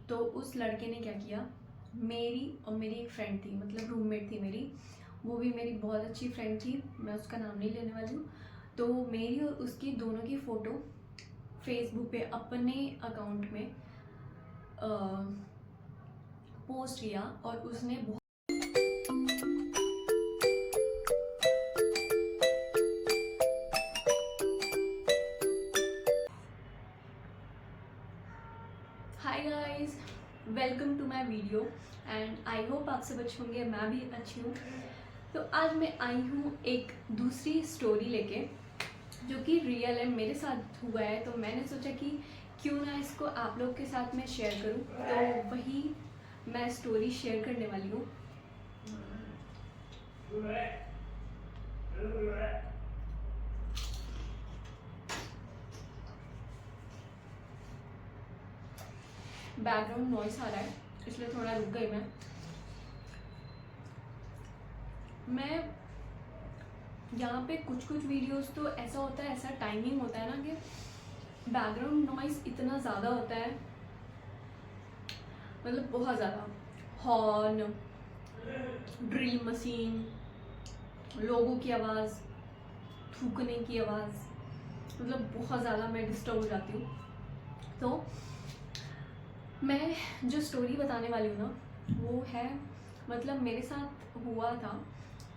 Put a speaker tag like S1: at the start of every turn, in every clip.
S1: तो उस लड़के ने क्या किया, मेरी और मेरी एक फ्रेंड थी, मतलब रूममेट थी मेरी, वो भी मेरी बहुत अच्छी फ्रेंड थी, मैं उसका नाम नहीं लेने वाली हूँ। तो मेरी और उसकी दोनों की फ़ोटो फेसबुक पे अपने अकाउंट में पोस्ट किया और उसने बहुत hi guys, welcome to my video and I hope आप सब अच्छे होंगे, मैं भी अच्छी हूँ। तो आज मैं आई हूँ एक दूसरी स्टोरी लेके जो कि रियल है, मेरे साथ हुआ है। तो मैंने सोचा कि क्यों ना इसको आप लोग के साथ मैं शेयर करूँ, तो वही मैं स्टोरी शेयर करने वाली हूँ। बैकग्राउंड नॉइस आ रहा है इसलिए थोड़ा रुक गई मैं यहाँ पे कुछ वीडियोस तो ऐसा होता है, ऐसा टाइमिंग होता है ना कि बैकग्राउंड नॉइस इतना ज़्यादा होता है, मतलब बहुत ज़्यादा। हॉर्न, ड्रिल मशीन, लोगों की आवाज़, थूकने की आवाज़, मतलब बहुत ज़्यादा मैं डिस्टर्ब हो जाती हूँ। तो मैं जो स्टोरी बताने वाली हूँ ना, वो है, मतलब मेरे साथ हुआ था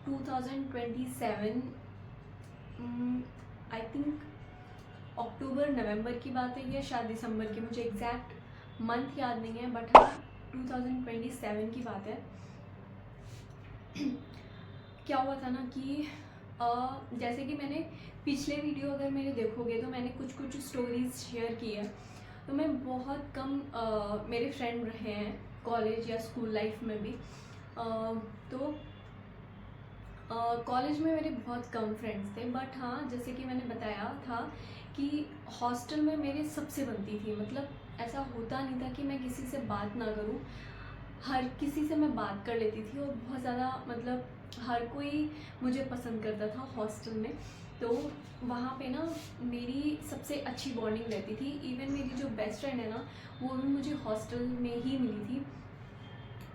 S1: 2027, आई थिंक अक्टूबर नवंबर की बात है या शायद दिसंबर की, मुझे एग्जैक्ट मंथ याद नहीं है, बट हाँ 2027 की बात है। क्या हुआ था ना कि जैसे कि मैंने पिछले वीडियो अगर मेरे देखोगे तो मैंने कुछ स्टोरीज शेयर की है। तो मैं बहुत कम मेरे फ्रेंड रहे हैं कॉलेज या स्कूल लाइफ में भी। तो कॉलेज में मेरे बहुत कम फ्रेंड्स थे, बट हाँ जैसे कि मैंने बताया था कि हॉस्टल में मेरे सबसे बनती थी, मतलब ऐसा होता नहीं था कि मैं किसी से बात ना करूँ, हर किसी से मैं बात कर लेती थी और बहुत ज़्यादा, मतलब हर कोई मुझे पसंद करता था हॉस्टल में। तो वहाँ पे ना मेरी सबसे अच्छी बॉन्डिंग रहती थी। इवन मेरी जो बेस्ट फ्रेंड है ना, वो भी मुझे हॉस्टल में ही मिली थी।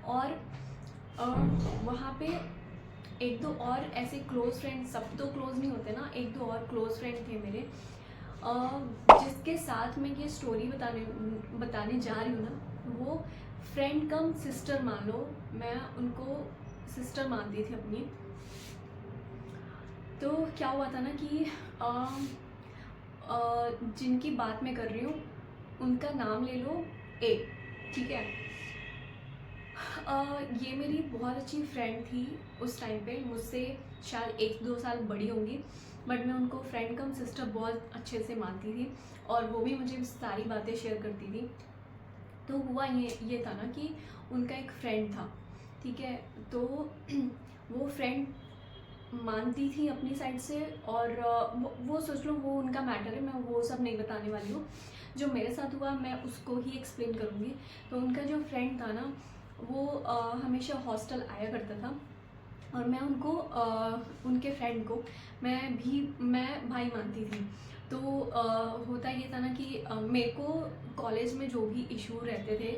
S1: और वहाँ पे एक दो और ऐसे क्लोज फ्रेंड, सब तो क्लोज नहीं होते ना, एक दो और क्लोज फ्रेंड थे मेरे, जिसके साथ मैं ये स्टोरी बताने जा रही हूँ ना, वो फ्रेंड कम सिस्टर मान लो, मैं उनको सिस्टर मानती थी अपनी। तो क्या हुआ था ना कि जिनकी बात मैं कर रही हूँ उनका नाम ले लो ए, ठीक है। ये मेरी बहुत अच्छी फ्रेंड थी उस टाइम पे, मुझसे शायद 1-2 साल बड़ी होंगी, बट मैं उनको फ्रेंड कम सिस्टर बहुत अच्छे से मानती थी और वो भी मुझे सारी बातें शेयर करती थी। तो हुआ ये था ना कि उनका एक फ्रेंड था, ठीक है। तो वो फ्रेंड मानती थी अपनी साइड से, और वो सोच लो वो उनका मैटर है, मैं वो सब नहीं बताने वाली हूँ। जो मेरे साथ हुआ मैं उसको ही एक्सप्लेन करूँगी। तो उनका जो फ्रेंड था ना, वो हमेशा हॉस्टल आया करता था और मैं उनको उनके फ्रेंड को मैं भाई मानती थी। तो होता ये था ना कि मेरे को कॉलेज में जो भी इशू रहते थे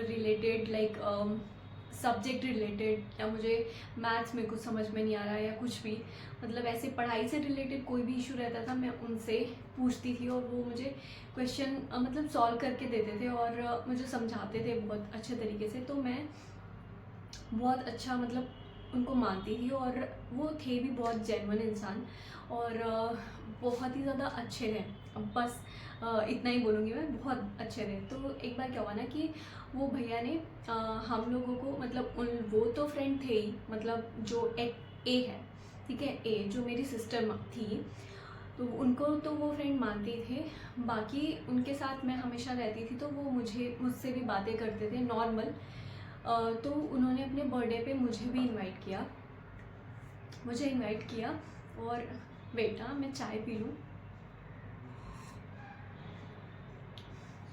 S1: रिलेटेड, लाइक सब्जेक्ट रिलेटेड, या मुझे मैथ्स में कुछ समझ में नहीं आ रहा है या कुछ भी, मतलब ऐसे पढ़ाई से रिलेटेड कोई भी इशू रहता था, मैं उनसे पूछती थी और वो मुझे क्वेश्चन मतलब सॉल्व करके देते थे और मुझे समझाते थे बहुत अच्छे तरीके से। तो मैं बहुत अच्छा, मतलब उनको मानती थी और वो थे भी बहुत जेन्युइन इंसान और बहुत ही ज़्यादा अच्छे थे। अब बस इतना ही बोलूँगी मैं, बहुत अच्छे थे। तो एक बार क्या हुआ ना कि वो भैया ने हम लोगों को, मतलब वो तो फ्रेंड थे ही, मतलब जो एक ए है, ठीक है, ए जो मेरी सिस्टर थी, तो उनको तो वो फ्रेंड मानते ही थे। बाकी उनके साथ मैं हमेशा रहती थी, तो वो मुझसे भी बातें करते थे नॉर्मल। तो उन्होंने अपने बर्थडे पे मुझे भी इनवाइट किया और बेटा मैं चाय पी लूँ,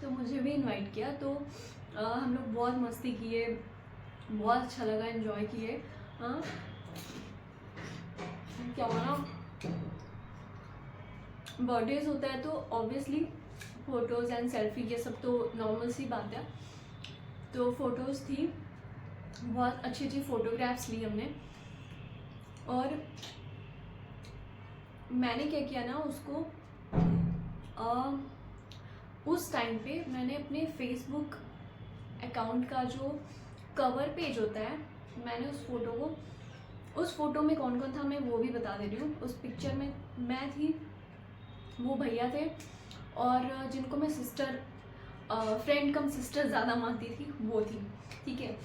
S1: तो मुझे भी इनवाइट किया। तो हम लोग बहुत मस्ती किए, बहुत अच्छा लगा, एंजॉय किए। क्या हुआ ना, बर्थडेज होता है तो ऑब्वियसली फ़ोटोज़ एंड सेल्फ़ी ये सब तो नॉर्मल सी बात है। तो फ़ोटोज़ थी, बहुत अच्छी अच्छी फ़ोटोग्राफ्स ली हमने। और मैंने क्या किया ना, उसको उस टाइम पे मैंने अपने फेसबुक अकाउंट का जो कवर पेज होता है, मैंने उस फ़ोटो में कौन कौन था मैं वो भी बता दे रही हूँ। उस पिक्चर में मैं थी, वो भैया थे, और जिनको मैं सिस्टर, फ्रेंड कम सिस्टर ज़्यादा मानती थी वो थी, ठीक है।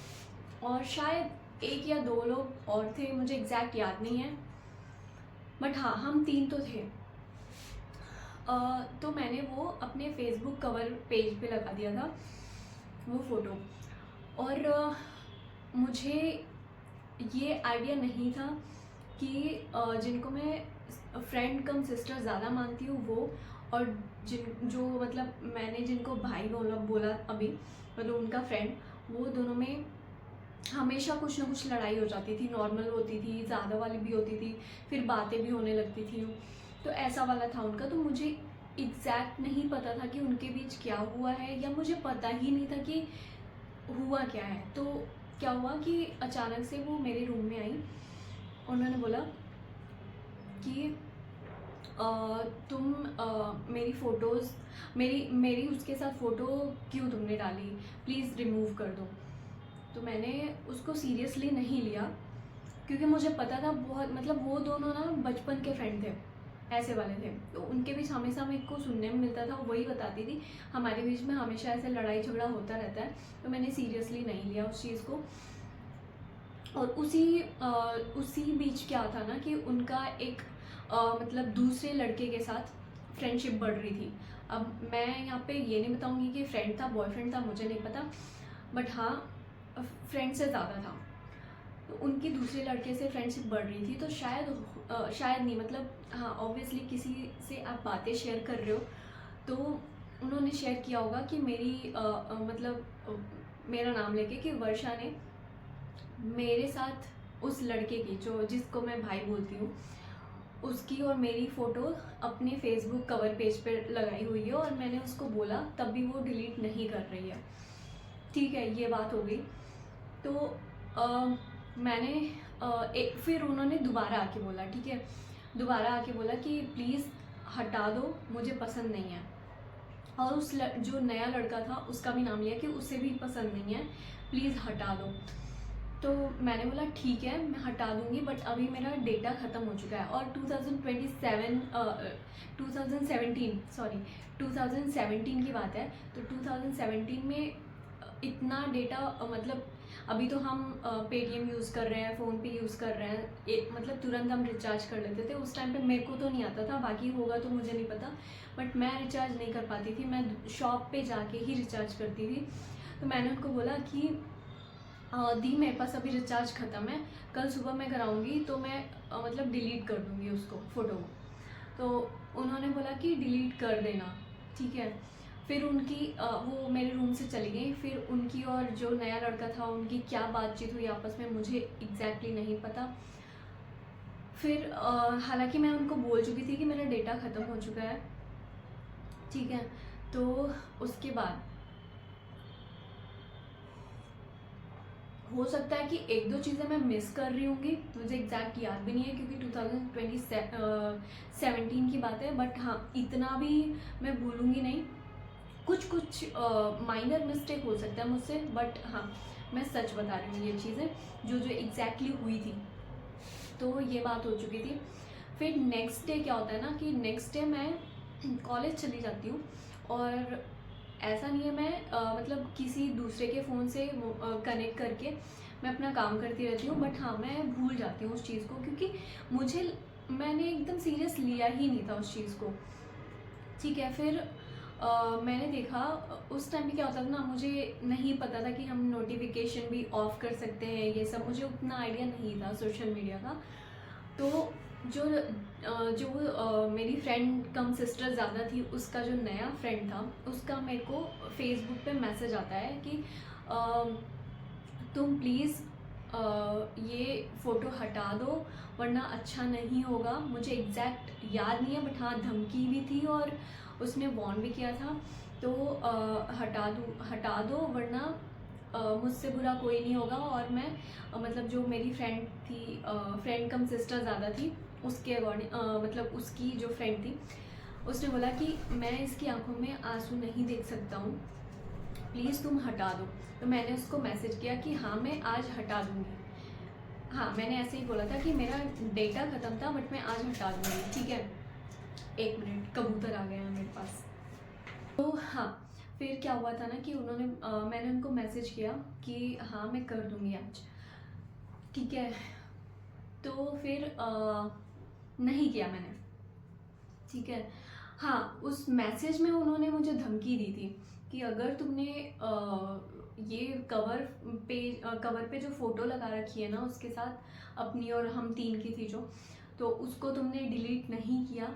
S1: और शायद 1 या 2 लोग और थे, मुझे एग्जैक्ट याद नहीं है, बट हाँ हम 3 तो थे। तो मैंने वो अपने फेसबुक कवर पेज पे लगा दिया था वो फ़ोटो। और मुझे ये आइडिया नहीं था कि जिनको मैं फ्रेंड कम सिस्टर ज़्यादा मानती हूँ वो, और जो मतलब मैंने जिनको भाई बोला अभी, मतलब उनका फ्रेंड, वो दोनों में हमेशा कुछ ना कुछ लड़ाई हो जाती थी, नॉर्मल होती थी, ज़्यादा वाली भी होती थी, फिर बातें भी होने लगती थी। तो ऐसा वाला था उनका। तो मुझे एग्जैक्ट नहीं पता था कि उनके बीच क्या हुआ है, या मुझे पता ही नहीं था कि हुआ क्या है। तो क्या हुआ कि अचानक से वो मेरे रूम में आई, उन्होंने बोला कि तुम मेरी फ़ोटोज़, मेरी उसके साथ फ़ोटो क्यों तुमने डाली, प्लीज़ रिमूव कर दो। तो मैंने उसको सीरियसली नहीं लिया, क्योंकि मुझे पता था बहुत, मतलब वो दोनों ना बचपन के फ्रेंड थे, ऐसे वाले थे। तो उनके बीच हमेशा मेरे को सुनने में मिलता था, वही बताती थी हमारे बीच में हमेशा ऐसे लड़ाई झगड़ा होता रहता है। तो मैंने सीरियसली नहीं लिया उस चीज़ को। और उसी बीच क्या था ना कि उनका एक मतलब दूसरे लड़के के साथ फ्रेंडशिप बढ़ रही थी। अब मैं यहाँ पे ये नहीं बताऊँगी कि फ्रेंड था बॉयफ्रेंड था, मुझे नहीं पता, बट हाँ फ्रेंड से ज़्यादा था। तो उनकी दूसरे लड़के से फ्रेंडशिप बढ़ रही थी। तो शायद नहीं, मतलब हाँ ऑब्वियसली किसी से आप बातें शेयर कर रहे हो, तो उन्होंने शेयर किया होगा कि मेरा नाम लेके कि वर्षा ने मेरे साथ उस लड़के की, जिसको मैं भाई बोलती हूँ, उसकी और मेरी फ़ोटो अपने फेसबुक कवर पेज पे लगाई हुई है, और मैंने उसको बोला तब भी वो डिलीट नहीं कर रही है। ठीक है, ये बात हो गई। तो फिर उन्होंने दोबारा आके बोला, ठीक है, दोबारा आके बोला कि प्लीज़ हटा दो, मुझे पसंद नहीं है। और जो नया लड़का था उसका भी नाम लिया कि उसे भी पसंद नहीं है, प्लीज़ हटा दो। तो मैंने बोला ठीक है मैं हटा दूंगी, बट अभी मेरा डेटा ख़त्म हो चुका है। और 2017 की बात है। तो 2017 में इतना डेटा, मतलब अभी तो हम पेटीएम यूज़ कर रहे हैं, फ़ोन पे यूज़ कर रहे हैं, मतलब तुरंत हम रिचार्ज कर लेते थे। उस टाइम पे मेरे को तो नहीं आता था, बाकी होगा तो मुझे नहीं पता, बट मैं रिचार्ज नहीं कर पाती थी, मैं शॉप पे जाके ही रिचार्ज करती थी। तो मैंने उनको बोला कि दी मेरे पास अभी रिचार्ज ख़त्म है, कल सुबह मैं कराऊंगी तो मैं मतलब डिलीट कर दूंगी उसको, फ़ोटो को। तो उन्होंने बोला कि डिलीट कर देना, ठीक है। फिर वो मेरे रूम से चली गई। फिर उनकी और जो नया लड़का था उनकी क्या बातचीत हुई आपस में मुझे एग्जैक्टली नहीं पता। फिर हालांकि मैं उनको बोल चुकी थी कि मेरा डेटा ख़त्म हो चुका है, ठीक है। तो उसके बाद हो सकता है कि 1-2 चीज़ें मैं मिस कर रही होंगी, मुझे एग्जैक्ट याद भी नहीं है क्योंकि 2017 की बात है, बट हाँ इतना भी मैं भूलूंगी नहीं। कुछ माइनर मिस्टेक हो सकता है मुझसे, बट हाँ मैं सच बता रही हूँ ये चीज़ें जो एग्जैक्टली हुई थी। तो ये बात हो चुकी थी। फिर नेक्स्ट डे क्या होता है ना कि नेक्स्ट डे मैं कॉलेज चली जाती हूँ, और ऐसा नहीं है मैं मतलब किसी दूसरे के फ़ोन से कनेक्ट करके मैं अपना काम करती रहती हूँ, बट हाँ मैं भूल जाती हूँ उस चीज़ को, क्योंकि मैंने एकदम सीरियस लिया ही नहीं था उस चीज़ को, ठीक है। फिर मैंने देखा उस टाइम पे क्या होता था ना, मुझे नहीं पता था कि हम नोटिफिकेशन भी ऑफ़ कर सकते हैं, ये सब मुझे उतना आइडिया नहीं था सोशल मीडिया का। तो मेरी फ्रेंड कम सिस्टर ज़्यादा थी, उसका जो नया फ्रेंड था उसका मेरे को फेसबुक पे मैसेज आता है कि तुम प्लीज़ ये फ़ोटो हटा दो वरना अच्छा नहीं होगा। मुझे एग्जैक्ट याद नहीं है, बट हाँ धमकी भी थी और उसने वार्न भी किया था, तो हटा दो वरना मुझसे बुरा कोई नहीं होगा। और मैं मतलब जो मेरी फ्रेंड थी, फ्रेंड कम सिस्टर ज़्यादा थी, उसके अकॉर्डिंग मतलब उसकी जो फ्रेंड थी उसने बोला कि मैं इसकी आंखों में आंसू नहीं देख सकता हूँ, प्लीज़ तुम हटा दो। तो मैंने उसको मैसेज किया कि हाँ मैं आज हटा दूँगी। हाँ, मैंने ऐसे ही बोला था कि मेरा डेटा ख़त्म था बट मैं आज हटा दूँगी, ठीक है। 1 मिनट, कबूतर आ गए हैं मेरे पास। तो हाँ, फिर क्या हुआ था ना कि मैंने उनको मैसेज किया कि हाँ मैं कर दूँगी आज, ठीक है। तो फिर नहीं किया मैंने, ठीक है। हाँ, उस मैसेज में उन्होंने मुझे धमकी दी थी कि अगर तुमने ये कवर पे जो फ़ोटो लगा रखी है ना उसके साथ अपनी और हम 3 की थी जो, तो उसको तुमने डिलीट नहीं किया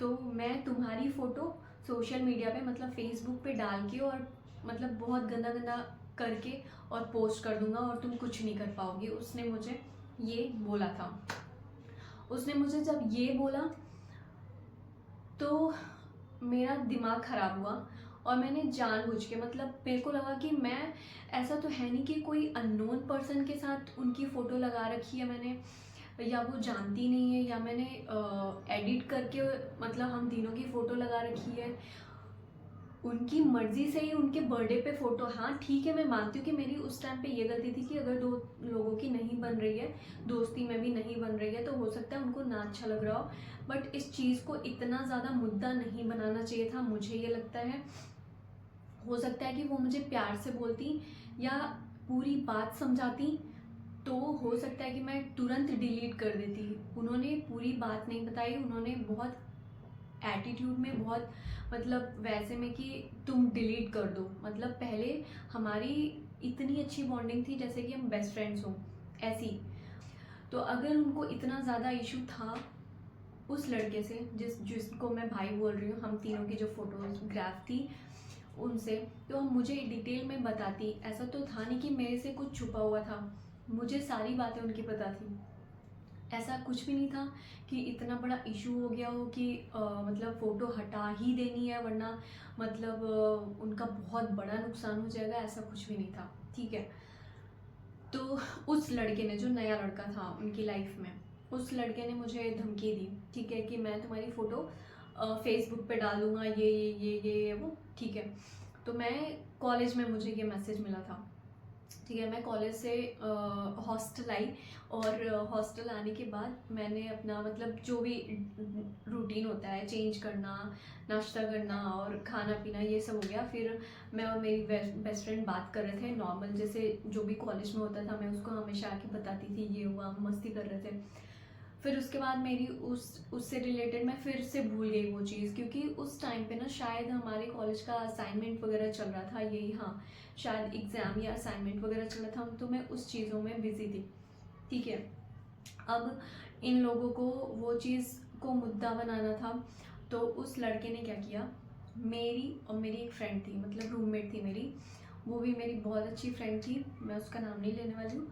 S1: तो मैं तुम्हारी फ़ोटो सोशल मीडिया पे मतलब फेसबुक पे डाल के और मतलब बहुत गंदा गंदा करके और पोस्ट कर दूंगा और तुम कुछ नहीं कर पाओगी। उसने मुझे ये बोला था। उसने मुझे जब ये बोला तो मेरा दिमाग ख़राब हुआ और मैंने जानबूझ के मतलब मेरे को लगा कि मैं ऐसा तो है नहीं कि कोई अननोन पर्सन के साथ उनकी फ़ोटो लगा रखी है मैंने, या वो जानती नहीं है, या मैंने एडिट करके मतलब हम तीनों की फ़ोटो लगा रखी है उनकी मर्ज़ी से ही उनके बर्थडे पे फ़ोटो। हाँ ठीक है, मैं मानती हूँ कि मेरी उस टाइम पे ये गलती थी कि अगर 2 लोगों की नहीं बन रही है, दोस्ती में भी नहीं बन रही है, तो हो सकता है उनको ना अच्छा लग रहा हो, बट इस चीज़ को इतना ज़्यादा मुद्दा नहीं बनाना चाहिए था, मुझे ये लगता है। हो सकता है कि वो मुझे प्यार से बोलती या पूरी बात समझाती तो हो सकता है कि मैं तुरंत डिलीट कर देती। उन्होंने पूरी बात नहीं बताई, उन्होंने बहुत एटीट्यूड में, बहुत मतलब वैसे में कि तुम डिलीट कर दो। मतलब पहले हमारी इतनी अच्छी बॉन्डिंग थी जैसे कि हम बेस्ट फ्रेंड्स हों, ऐसी। तो अगर उनको इतना ज़्यादा इशू था उस लड़के से जिसको मैं भाई बोल रही हूँ, हम तीनों की जो फोटोग्राफ थी उनसे, तो मुझे डिटेल में बताती। ऐसा तो था नहीं कि मेरे से कुछ छुपा हुआ था, मुझे सारी बातें उनकी पता थी। ऐसा कुछ भी नहीं था कि इतना बड़ा इशू हो गया हो कि मतलब फ़ोटो हटा ही देनी है वरना मतलब उनका बहुत बड़ा नुकसान हो जाएगा, ऐसा कुछ भी नहीं था, ठीक है। तो उस लड़के ने, जो नया लड़का था उनकी लाइफ में, उस लड़के ने मुझे धमकी दी, ठीक है, कि मैं तुम्हारी फ़ोटो फेसबुक पे डालूंगा, ये वो, ठीक है। तो मैं कॉलेज में मुझे ये मैसेज मिला था, ठीक है। मैं कॉलेज से हॉस्टल आई और हॉस्टल आने के बाद मैंने अपना मतलब जो भी रूटीन होता है, चेंज करना, नाश्ता करना और खाना पीना, ये सब हो गया। फिर मैं और मेरी बेस्ट फ्रेंड बात कर रहे थे नॉर्मल, जैसे जो भी कॉलेज में होता था, मैं उसको हमेशा आके बताती थी ये हुआ, हम मस्ती कर रहे थे। फिर उसके बाद मेरी उससे रिलेटेड मैं फिर से भूल गई वो चीज़, क्योंकि उस टाइम पे ना शायद हमारे कॉलेज का असाइनमेंट वगैरह चल रहा था, यही, हाँ शायद एग्ज़ाम या असाइनमेंट वगैरह चल रहा था, तो मैं उस चीज़ों में बिज़ी थी, ठीक है। अब इन लोगों को वो चीज़ को मुद्दा बनाना था, तो उस लड़के ने क्या किया, मेरी और मेरी एक फ्रेंड थी, मतलब रूममेट थी मेरी, वो भी मेरी बहुत अच्छी फ्रेंड थी, मैं उसका नाम नहीं लेने वाली हूँ।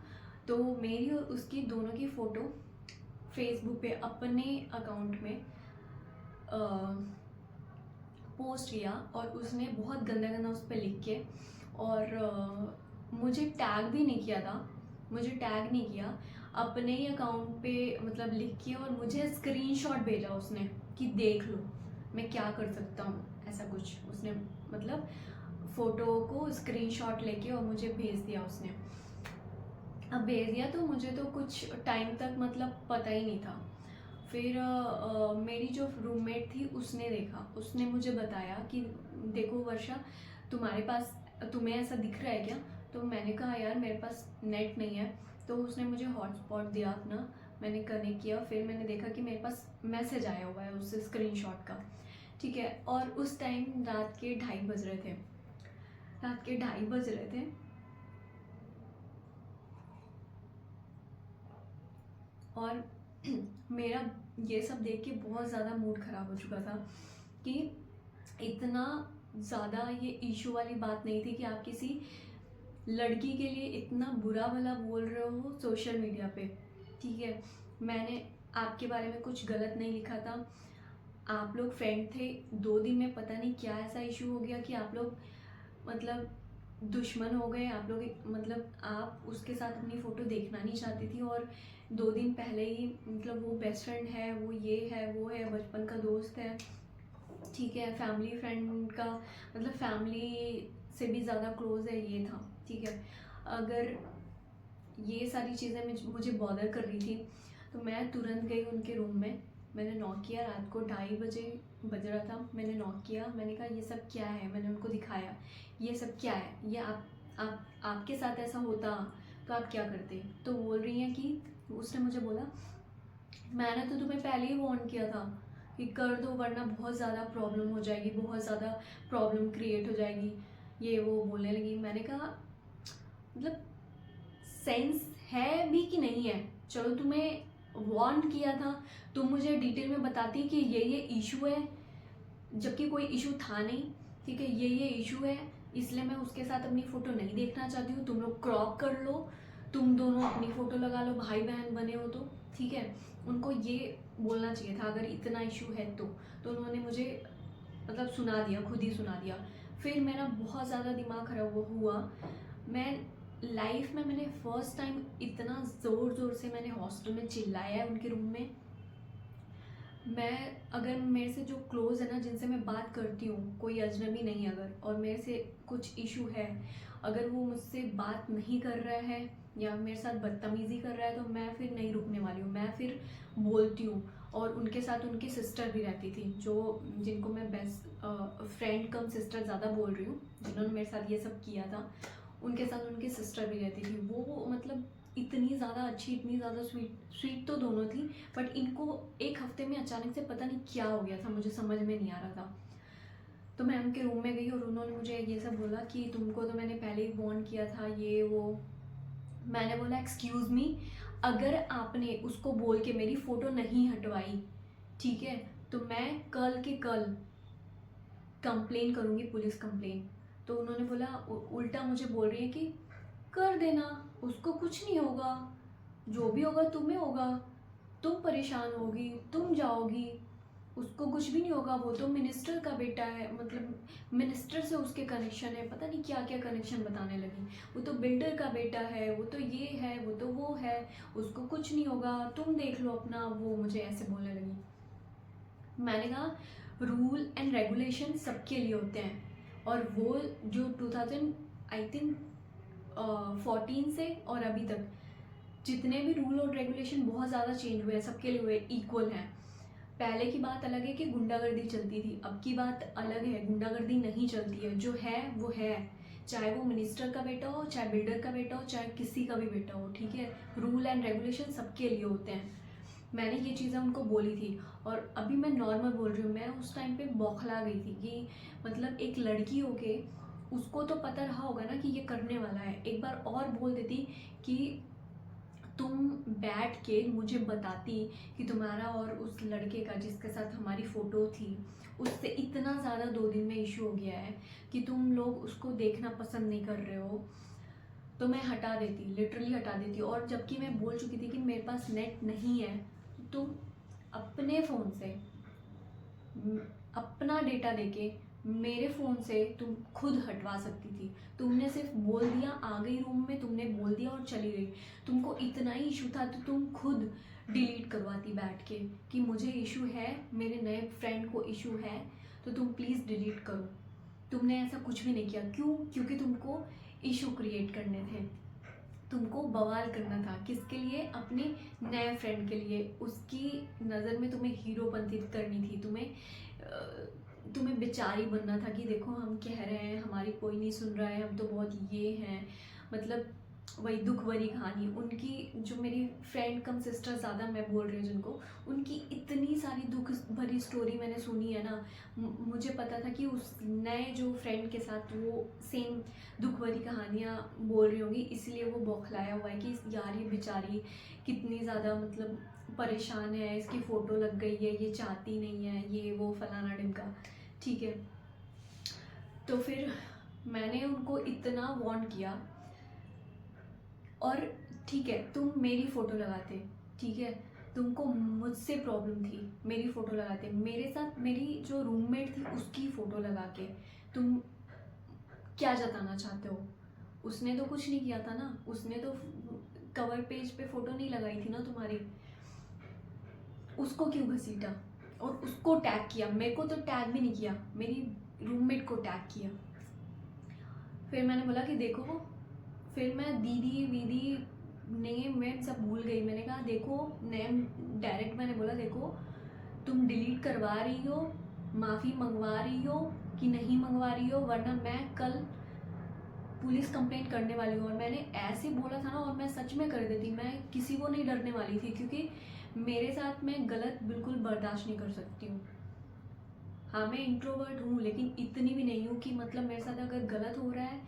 S1: तो मेरी और उसकी दोनों की फ़ोटो फेसबुक पे अपने अकाउंट में पोस्ट किया और उसने बहुत गंदा गंदा उस पर लिख के और मुझे टैग भी नहीं किया था, मुझे टैग नहीं किया, अपने ही अकाउंट पे मतलब लिख के और मुझे स्क्रीनशॉट भेजा उसने कि देख लो मैं क्या कर सकता हूँ, ऐसा कुछ उसने मतलब फ़ोटो को स्क्रीनशॉट लेके और मुझे भेज दिया उसने। अब भेज दिया तो मुझे तो कुछ टाइम तक मतलब पता ही नहीं था। फिर मेरी जो रूममेट थी उसने देखा, उसने मुझे बताया कि देखो वर्षा, तुम्हें ऐसा दिख रहा है क्या? तो मैंने कहा यार मेरे पास नेट नहीं है। तो उसने मुझे हॉटस्पॉट दिया अपना, मैंने कनेक्ट किया, फिर मैंने देखा कि मेरे पास मैसेज आया हुआ है उससे स्क्रीनशॉट का, ठीक है। और उस टाइम रात के 2:30 बज रहे थे, रात के 2:30 बज रहे थे और मेरा ये सब देख के बहुत ज़्यादा मूड ख़राब हो चुका था कि इतना ज़्यादा ये इशू वाली बात नहीं थी कि आप किसी लड़की के लिए इतना बुरा भला बोल रहे हो सोशल मीडिया पे, ठीक है। मैंने आपके बारे में कुछ गलत नहीं लिखा था, आप लोग फ्रेंड थे, 2 दिन में पता नहीं क्या ऐसा इशू हो गया कि आप लोग मतलब दुश्मन हो गए। आप लोग मतलब आप उसके साथ अपनी फ़ोटो देखना नहीं चाहती थी, और 2 दिन पहले ही मतलब वो बेस्ट फ्रेंड है, वो ये है वो है, बचपन का दोस्त है, ठीक है, फैमिली फ्रेंड का मतलब फैमिली से भी ज़्यादा क्लोज है, ये था, ठीक है। अगर ये सारी चीज़ें मुझे बॉदर कर रही थी, तो मैं तुरंत गई उनके रूम में। मैंने नॉक किया, रात को 2:30 बजे बज रहा था। मैंने नॉक किया, मैंने कहा ये सब क्या है, मैंने उनको दिखाया ये सब क्या है, ये आपके साथ ऐसा होता तो आप क्या करते। तो बोल रही हैं कि उसने मुझे बोला मैंने तो तुम्हें पहले ही वार्न किया था कि कर दो वरना बहुत ज़्यादा प्रॉब्लम हो जाएगी, बहुत ज़्यादा प्रॉब्लम क्रिएट हो जाएगी, ये वो बोलने लगी। मैंने कहा मतलब सेंस है भी कि नहीं है, चलो तुम्हें वार्न किया था, तुम मुझे डिटेल में बताती कि ये इशू है, जबकि कोई इशू था नहीं, ठीक है, ये इशू है, इसलिए मैं उसके साथ अपनी फ़ोटो नहीं देखना चाहती हूँ, तुम लोग क्रॉप कर लो, तुम दोनों अपनी फ़ोटो लगा लो, भाई बहन बने हो तो, ठीक है। उनको ये बोलना चाहिए था अगर इतना इशू है तो उन्होंने मुझे मतलब सुना दिया, खुद ही सुना दिया। फिर मेरा बहुत ज़्यादा दिमाग खराब हुआ। मैं लाइफ में मैंने फर्स्ट टाइम इतना ज़ोर ज़ोर से मैंने हॉस्टल में चिल्लाया है उनके रूम में। मैं अगर मेरे से जो क्लोज़ है ना, जिनसे मैं बात करती हूँ, कोई अजनबी नहीं अगर, और मेरे से कुछ इशू है, अगर वो मुझसे बात नहीं कर रहा है या मेरे साथ बदतमीज़ी कर रहा है, तो मैं फिर नहीं रुकने वाली हूँ, मैं फिर बोलती हूँ। और उनके साथ उनकी सिस्टर भी रहती थी, जिनको मैं बेस्ट फ्रेंड कम सिस्टर ज़्यादा बोल रही हूँ, जिन्होंने मेरे साथ ये सब किया था, उनके साथ उनकी सिस्टर भी रहती थी। वो मतलब इतनी ज़्यादा अच्छी, इतनी ज़्यादा स्वीट तो दोनों थी, बट इनको एक हफ्ते में अचानक से पता नहीं क्या हो गया था, मुझे समझ में नहीं आ रहा था। तो मैं उनके रूम में गई और उन्होंने मुझे ये सब बोला कि तुमको तो मैंने पहले ही वार्न किया था, ये वो। मैंने बोला एक्सक्यूज़ मी, अगर आपने उसको बोल के मेरी फ़ोटो नहीं हटवाई, ठीक है, तो मैं कल के कल कंप्लेन करूँगी, पुलिस कंप्लेन। तो उन्होंने बोला उल्टा मुझे बोल रही है कि कर देना, उसको कुछ नहीं होगा, जो भी होगा तुम्हें होगा, तुम परेशान होगी, तुम जाओगी, उसको कुछ भी नहीं होगा, वो तो मिनिस्टर का बेटा है, मतलब मिनिस्टर से उसके कनेक्शन है, पता नहीं क्या क्या कनेक्शन बताने लगी, वो तो बिल्डर का बेटा है, वो तो ये है, वो तो वो है, उसको कुछ नहीं होगा, तुम देख लो अपना, वो मुझे ऐसे बोलने लगी। मैंने कहा रूल एंड रेगुलेशन सबके लिए होते हैं, और वो जो 2000 आई थिंक 14 से और अभी तक जितने भी रूल और रेगुलेशन बहुत ज़्यादा चेंज हुए हैं, सबके लिए हुए इक्वल हैं। पहले की बात अलग है कि गुंडागर्दी चलती थी, अब की बात अलग है, गुंडागर्दी नहीं चलती है, जो है वो है, चाहे वो मिनिस्टर का बेटा हो, चाहे बिल्डर का बेटा हो, चाहे किसी का भी बेटा हो, ठीक है। रूल एंड रेगुलेशन सबके लिए होते हैं। मैंने ये चीज़ें उनको बोली थी, और अभी मैं नॉर्मल बोल रही हूँ। मैं उस टाइम पे बौखला गई थी कि मतलब एक लड़की होके उसको तो पता रहा होगा ना कि ये करने वाला है, एक बार और बोल देती कि तुम बैठ के मुझे बताती कि तुम्हारा और उस लड़के का जिसके साथ हमारी फ़ोटो थी, उससे इतना ज़्यादा 2 दिन में इशू हो गया है कि तुम लोग उसको देखना पसंद नहीं कर रहे हो, तो मैं हटा देती, लिटरली हटा देती। और जबकि मैं बोल चुकी थी कि मेरे पास नेट नहीं है, तुम अपने फ़ोन से अपना डेटा देके मेरे फ़ोन से तुम खुद हटवा सकती थी। तुमने सिर्फ बोल दिया, आ गई रूम में, तुमने बोल दिया और चली गई। तुमको इतना ही इशू था तो तुम खुद डिलीट करवाती बैठ के कि मुझे इशू है, मेरे नए फ्रेंड को इशू है, तो तुम प्लीज़ डिलीट करो। तुमने ऐसा कुछ भी नहीं किया। क्यों? क्योंकि तुमको इशू क्रिएट करने थे, तुमको बवाल करना था। किसके लिए? अपने नए फ्रेंड के लिए। उसकी नज़र में तुम्हें हीरोपंती करनी थी, तुम्हें बेचारी बनना था कि देखो हम कह रहे हैं, हमारी कोई नहीं सुन रहा है, हम तो बहुत ये हैं, मतलब वही दुख भरी कहानी। उनकी जो मेरी फ्रेंड कम सिस्टर ज़्यादा मैं बोल रही हूँ जिनको, उनकी इतनी सारी दुख भरी स्टोरी मैंने सुनी है ना, मुझे पता था कि उस नए जो फ्रेंड के साथ वो सेम दुख भरी कहानियाँ बोल रही होंगी, इसलिए वो बौखलाया हुआ है कि यार ये बेचारी कितनी ज़्यादा मतलब परेशान है, इसकी फ़ोटो लग गई है, ये चाहती नहीं है, ये वो फलाना ढिमका, ठीक है। तो फिर मैंने उनको इतना वार्न किया, और ठीक है तुम मेरी फ़ोटो लगाते, ठीक है, तुमको मुझसे प्रॉब्लम थी मेरी फ़ोटो लगाते, मेरे साथ मेरी जो रूममेट थी उसकी फ़ोटो लगा के तुम क्या जताना चाहते हो? उसने तो कुछ नहीं किया था ना, उसने तो कवर पेज पे फ़ोटो नहीं लगाई थी ना तुम्हारी, उसको क्यों घसीटा और उसको टैग किया? मेरे को तो टैग भी नहीं किया, मेरी रूममेट को टैग किया। फिर मैंने बोला कि देखो, फिर मैं दीदी वीदी नेम वेम सब भूल गई। मैंने कहा देखो, नेम डायरेक्ट मैंने बोला देखो, तुम डिलीट करवा रही हो, माफ़ी मंगवा रही हो कि नहीं मंगवा रही हो, वरना मैं कल पुलिस कंप्लेंट करने वाली हूँ। और मैंने ऐसे बोला था ना, और मैं सच में कर देती, मैं किसी को नहीं डरने वाली थी, क्योंकि मेरे साथ मैं गलत बिल्कुल बर्दाश्त नहीं कर सकती हूँ। हाँ, मैं इंट्रोवर्ट हूँ, लेकिन इतनी भी नहीं हूँ कि मतलब मेरे साथ अगर गलत हो रहा है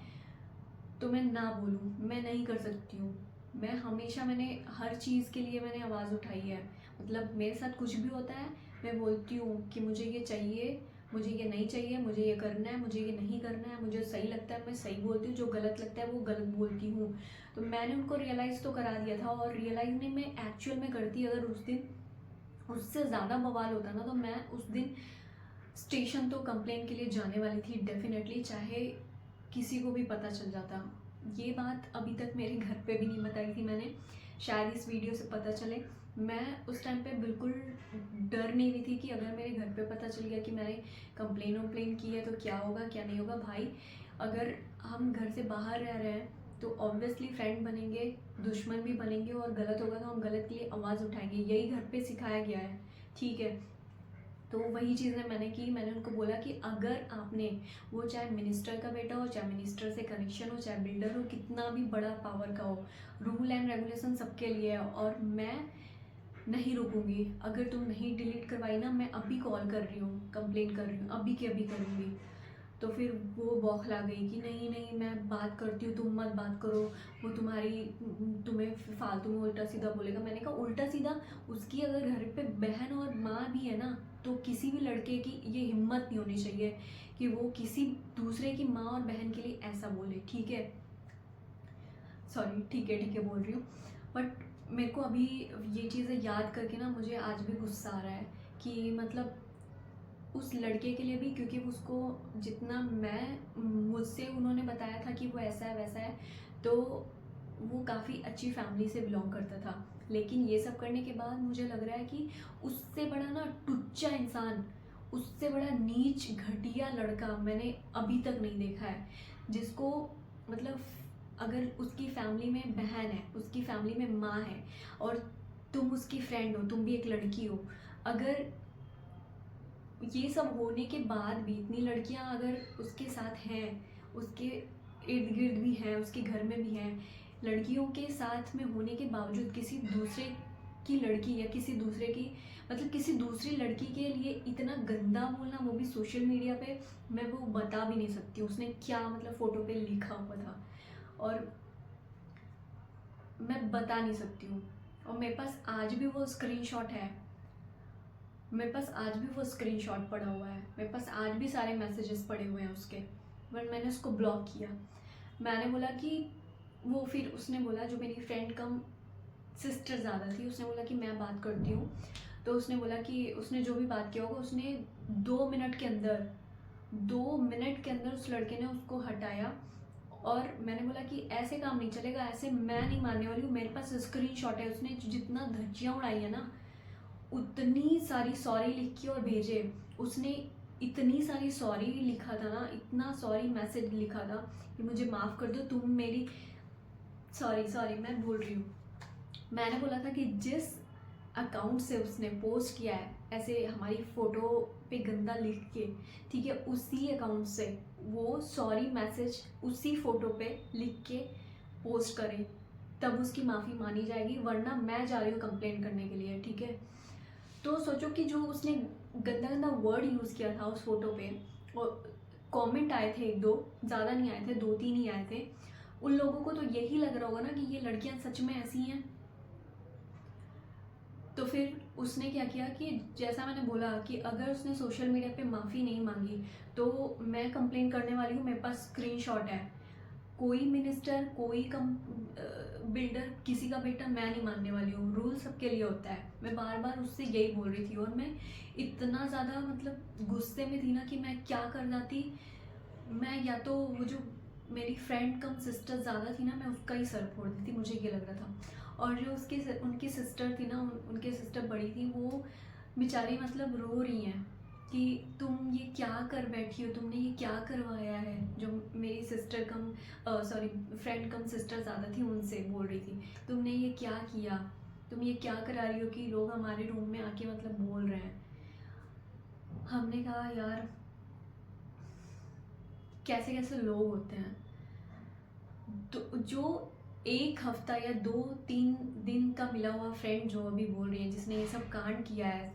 S1: तो मैं ना बोलूँ, मैं नहीं कर सकती हूँ। मैं हमेशा, मैंने हर चीज़ के लिए मैंने आवाज़ उठाई है। मतलब मेरे साथ कुछ भी होता है मैं बोलती हूँ कि मुझे ये चाहिए, मुझे ये नहीं चाहिए, मुझे ये करना है, मुझे ये नहीं करना है, मुझे सही लगता है मैं सही बोलती हूँ, जो गलत लगता है वो गलत बोलती हूँ। तो मैंने उनको रियलाइज़ तो करा दिया था, और रियलाइज़ नहीं, मैं एक्चुअल में करती। अगर उस दिन उससे ज़्यादा बवाल होता ना, तो मैं उस दिन स्टेशन तो कंप्लेन के लिए जाने वाली थी डेफिनेटली, चाहे किसी को भी पता चल जाता। ये बात अभी तक मेरे घर पे भी नहीं बताई थी मैंने, शायद इस वीडियो से पता चले। मैं उस टाइम पे बिल्कुल डर नहीं रही थी कि अगर मेरे घर पे पता चल गया कि मैंने कंप्लेन वम्प्लेन की है तो क्या होगा क्या नहीं होगा। भाई, अगर हम घर से बाहर रह रहे हैं तो ऑब्वियसली फ्रेंड बनेंगे, दुश्मन भी बनेंगे, और गलत होगा तो हम गलत के लिए आवाज़ उठाएंगे, यही घर पे सिखाया गया है, ठीक है। तो वही चीज़ें मैंने की। मैंने उनको बोला कि अगर आपने, वो चाहे मिनिस्टर का बेटा हो, चाहे मिनिस्टर से कनेक्शन हो, चाहे बिल्डर हो, कितना भी बड़ा पावर का हो, रूल एंड रेगुलेशन सबके लिए है, और मैं नहीं रुकूंगी। अगर तुम नहीं डिलीट करवाई ना, मैं अभी कॉल कर रही हूँ, कंप्लेन कर रही हूँ, अभी के अभी करूँगी। तो फिर वो बौखला गई कि नहीं नहीं, मैं बात करती हूँ, तुम मत बात करो, वो तुम्हें फालतू में उल्टा सीधा बोलेगा। मैंने कहा उल्टा सीधा, उसकी अगर घर पे बहन और माँ भी है ना, तो किसी भी लड़के की ये हिम्मत नहीं होनी चाहिए कि वो किसी दूसरे की माँ और बहन के लिए ऐसा बोले, ठीक है। सॉरी, ठीक है बोल रही हूँ। बट मेरे को अभी ये चीज़ें याद करके ना, मुझे आज भी गुस्सा आ रहा है कि मतलब उस लड़के के लिए भी, क्योंकि उसको जितना मुझसे उन्होंने बताया था कि वो ऐसा है वैसा है, तो वो काफ़ी अच्छी फैमिली से बिलोंग करता था। लेकिन ये सब करने के बाद मुझे लग रहा है कि उससे बड़ा ना टुच्चा इंसान, उससे बड़ा नीच घटिया लड़का मैंने अभी तक नहीं देखा है, जिसको मतलब अगर उसकी फैमिली में बहन है, उसकी फैमिली में माँ है, और तुम उसकी फ्रेंड हो, तुम भी एक लड़की हो, अगर ये सब होने के बाद भी इतनी लड़कियां अगर उसके साथ हैं, उसके इर्द गिर्द भी हैं, उसके घर में भी हैं, लड़कियों के साथ में होने के बावजूद किसी दूसरे की लड़की या किसी दूसरे की, मतलब किसी दूसरी लड़की के लिए इतना गंदा बोलना, वो भी सोशल मीडिया पे, मैं वो बता भी नहीं सकती उसने क्या मतलब फ़ोटो पे लिखा हुआ था, और मैं बता नहीं सकती हूँ। और मेरे पास आज भी वो स्क्रीनशॉट है, मेरे पास आज भी वो स्क्रीनशॉट पड़ा हुआ है, मेरे पास आज भी सारे मैसेजेस पड़े हुए हैं उसके, बट मैंने उसको ब्लॉक किया। मैंने बोला कि वो, फिर उसने बोला, जो मेरी फ्रेंड कम सिस्टर ज़्यादा थी, उसने बोला कि मैं बात करती हूँ। तो उसने बोला कि उसने जो भी बात किया होगा, उसने 2 मिनट के अंदर, 2 मिनट के अंदर उस लड़के ने उसको हटाया। और मैंने बोला कि ऐसे काम नहीं चलेगा, ऐसे मैं नहीं मानने वाली हूँ, मेरे पास स्क्रीनशॉट है, उसने जितना धज्जियाँ उड़ाई है ना, उतनी सारी सॉरी लिख के और भेजे उसने, इतनी सारी सॉरी लिखा था ना, इतना सॉरी मैसेज लिखा था कि मुझे माफ़ कर दो, तुम मेरी, सॉरी मैं भूल रही हूँ। मैंने बोला था कि जिस अकाउंट से उसने पोस्ट किया है ऐसे हमारी फ़ोटो पे गंदा लिख के, ठीक है, उसी अकाउंट से वो सॉरी मैसेज उसी फ़ोटो पे लिख के पोस्ट करे, तब उसकी माफ़ी मानी जाएगी, वरना मैं जा रही हूँ कंप्लेंट करने के लिए, ठीक है। तो सोचो कि जो उसने गंदा गंदा वर्ड यूज़ किया था उस फोटो पे, और कमेंट आए थे 1-2, ज़्यादा नहीं आए थे, 2-3 ही आए थे, उन लोगों को तो यही लग रहा होगा ना कि ये लड़कियां सच में ऐसी हैं। तो फिर उसने क्या किया कि जैसा मैंने बोला कि अगर उसने सोशल मीडिया पे माफ़ी नहीं मांगी तो मैं कंप्लेन करने वाली हूँ, मेरे पास स्क्रीनशॉट है। कोई मिनिस्टर, कोई बिल्डर, किसी का बेटा मैं नहीं मानने वाली हूँ। रूल सबके लिए होता है। मैं बार बार उससे यही बोल रही थी और मैं इतना ज़्यादा मतलब गुस्से में थी ना कि मैं क्या कर जाती। मैं या तो वो जो मेरी फ्रेंड कम सिस्टर ज़्यादा थी ना, मैं उसका ही सर फोड़ देती, मुझे ये लग रहा था। और जो उनकी सिस्टर थी ना, उनके सिस्टर बड़ी थी, वो बेचारी मतलब रो रही हैं कि तुम ये क्या कर बैठी हो, तुमने ये क्या करवाया है। जो मेरी सिस्टर कम सॉरी फ्रेंड कम सिस्टर ज़्यादा थी, उनसे बोल रही थी तुमने ये क्या किया, तुम ये क्या करा रही हो कि लोग हमारे रूम में आके मतलब बोल रहे हैं। हमने कहा यार कैसे कैसे लोग होते हैं। तो जो एक हफ्ता या 2-3 दिन का मिला हुआ फ्रेंड जो अभी बोल रही है, जिसने ये सब कांड किया है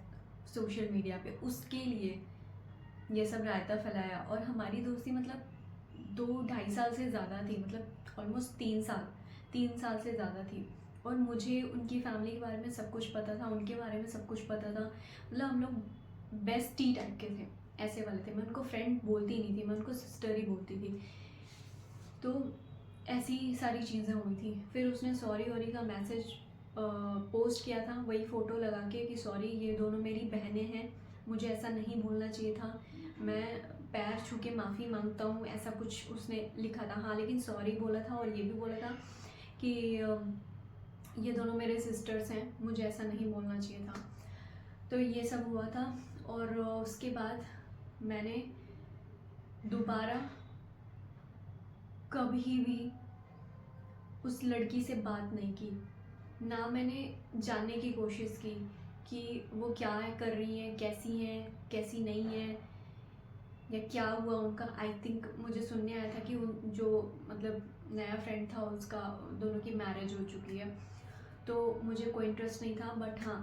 S1: सोशल मीडिया पे, उसके लिए ये सब रायता फैलाया। और हमारी दोस्ती मतलब 2-2.5 साल से ज़्यादा थी, मतलब ऑलमोस्ट 3 साल से ज़्यादा थी। और मुझे उनकी फैमिली के बारे में सब कुछ पता था, उनके बारे में सब कुछ पता था। मतलब हम लोग बेस्टी टाइप के थे, ऐसे वाले थे। मैं उनको फ्रेंड बोलती नहीं थी, मैं उनको सिस्टर ही बोलती थी। तो ऐसी सारी चीज़ें हुई थी। फिर उसने सॉरी वॉरी का मैसेज पोस्ट किया था, वही फ़ोटो लगा के कि सॉरी ये दोनों मेरी बहनें हैं, मुझे ऐसा नहीं बोलना चाहिए था, मैं पैर छू के माफ़ी मांगता हूँ, ऐसा कुछ उसने लिखा था। हाँ, लेकिन सॉरी बोला था और ये भी बोला था कि ये दोनों मेरे सिस्टर्स हैं, मुझे ऐसा नहीं बोलना चाहिए था। तो ये सब हुआ था। और उसके बाद मैंने दोबारा कभी भी उस लड़की से बात नहीं की, ना मैंने जानने की कोशिश की कि वो क्या है कर रही हैं, कैसी नहीं है, या क्या हुआ उनका। आई थिंक मुझे सुनने आया था कि उन जो मतलब नया फ्रेंड था उसका, दोनों की मैरिज हो चुकी है। तो मुझे कोई इंटरेस्ट नहीं था। बट हाँ,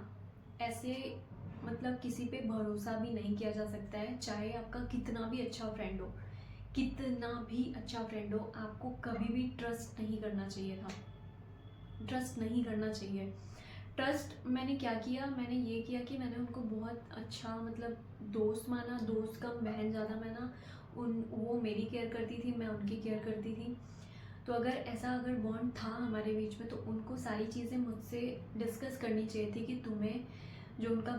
S1: ऐसे मतलब किसी पे भरोसा भी नहीं किया जा सकता है, चाहे आपका कितना भी अच्छा फ्रेंड हो, कितना भी अच्छा फ्रेंड हो, आपको कभी भी ट्रस्ट नहीं करना चाहिए था। ट्रस्ट नहीं करना चाहिए। ट्रस्ट मैंने क्या किया, मैंने ये किया कि मैंने उनको बहुत अच्छा मतलब दोस्त माना, दोस्त कम बहन ज़्यादा माना। वो मेरी केयर करती थी, मैं उनकी केयर करती थी। तो अगर बॉन्ड था हमारे बीच में, तो उनको सारी चीज़ें मुझसे डिस्कस करनी चाहिए थी कि तुम्हें जो उनका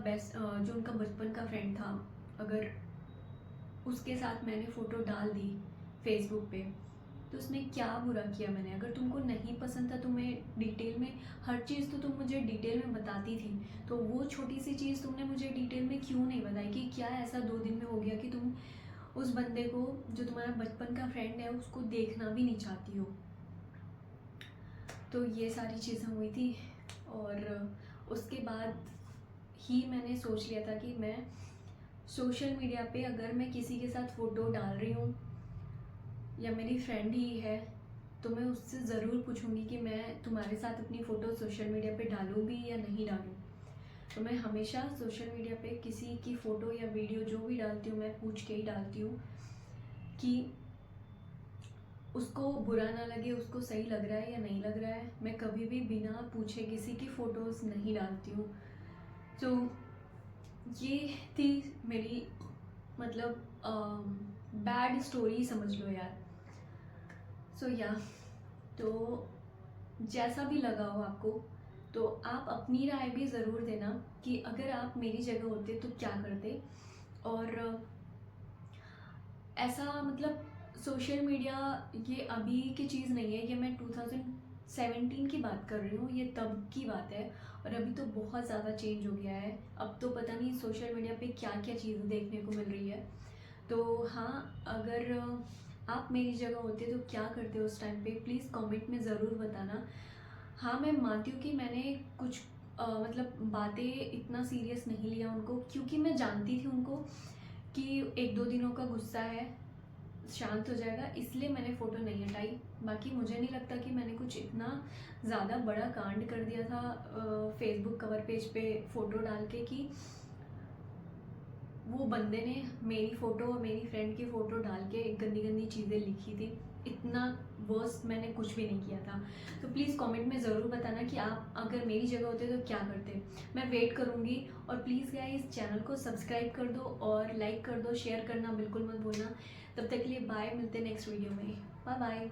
S1: बचपन का फ्रेंड था, अगर उसके साथ मैंने फ़ोटो डाल दी फेसबुक पे, तो उसने क्या बुरा किया। मैंने अगर तुमको नहीं पसंद था, तुम्हें डिटेल में हर चीज़ तो तुम मुझे डिटेल में बताती थी, तो वो छोटी सी चीज़ तुमने मुझे डिटेल में क्यों नहीं बताई कि क्या ऐसा 2 दिन में हो गया कि तुम उस बंदे को, जो तुम्हारा बचपन का फ्रेंड है, उसको देखना भी नहीं चाहती हो। तो ये सारी चीज़ें हुई थी। और उसके बाद ही मैंने सोच लिया था कि मैं सोशल मीडिया पे अगर मैं किसी के साथ फ़ोटो डाल रही हूँ या मेरी फ्रेंड ही है, तो मैं उससे ज़रूर पूछूंगी कि मैं तुम्हारे साथ अपनी फ़ोटो सोशल मीडिया पे डालूँगी या नहीं डालूँ। तो मैं हमेशा सोशल मीडिया पे किसी की फ़ोटो या वीडियो जो भी डालती हूँ, मैं पूछ के ही डालती हूँ कि उसको बुरा ना लगे, उसको सही लग रहा है या नहीं लग रहा है। मैं कभी भी बिना पूछे किसी की फ़ोटोज़ नहीं डालती हूँ। तो ये थी मेरी मतलब बैड स्टोरी समझ लो यार। सो या, तो जैसा भी लगा हो आपको, तो आप अपनी राय भी ज़रूर देना कि अगर आप मेरी जगह होते तो क्या करते। और ऐसा मतलब सोशल मीडिया ये अभी की चीज़ नहीं है, ये मैं 2017 की बात कर रही हूँ, ये तब की बात है। और अभी तो बहुत ज़्यादा चेंज हो गया है। अब तो पता नहीं सोशल मीडिया पे क्या क्या चीज़ें देखने को मिल रही है। तो हाँ, अगर आप मेरी जगह होते तो क्या करते उस टाइम पे, प्लीज़ कमेंट में ज़रूर बताना। हाँ, मैं मानती हूँ कि मैंने कुछ मतलब बातें इतना सीरियस नहीं लिया उनको, क्योंकि मैं जानती थी उनको कि 1-2 दिनों का गुस्सा है, शांत हो जाएगा, इसलिए मैंने फ़ोटो नहीं हटाई। बाकी मुझे नहीं लगता कि मैंने कुछ इतना ज़्यादा बड़ा कांड कर दिया था फेसबुक कवर पेज पे फ़ोटो डाल के कि वो बंदे ने मेरी फ़ोटो और मेरी फ्रेंड की फ़ोटो डाल के गंदी गंदी चीज़ें लिखी थी। इतना वर्स्ट मैंने कुछ भी नहीं किया था। तो प्लीज़ कमेंट में ज़रूर बताना कि आप अगर मेरी जगह होते तो क्या करते। मैं वेट करूँगी। और प्लीज़ गाइस, चैनल को सब्सक्राइब कर दो और लाइक कर दो, शेयर करना बिल्कुल मत भूलना। तब तक के लिए बाय, मिलते हैं नेक्स्ट वीडियो में। Bye bye.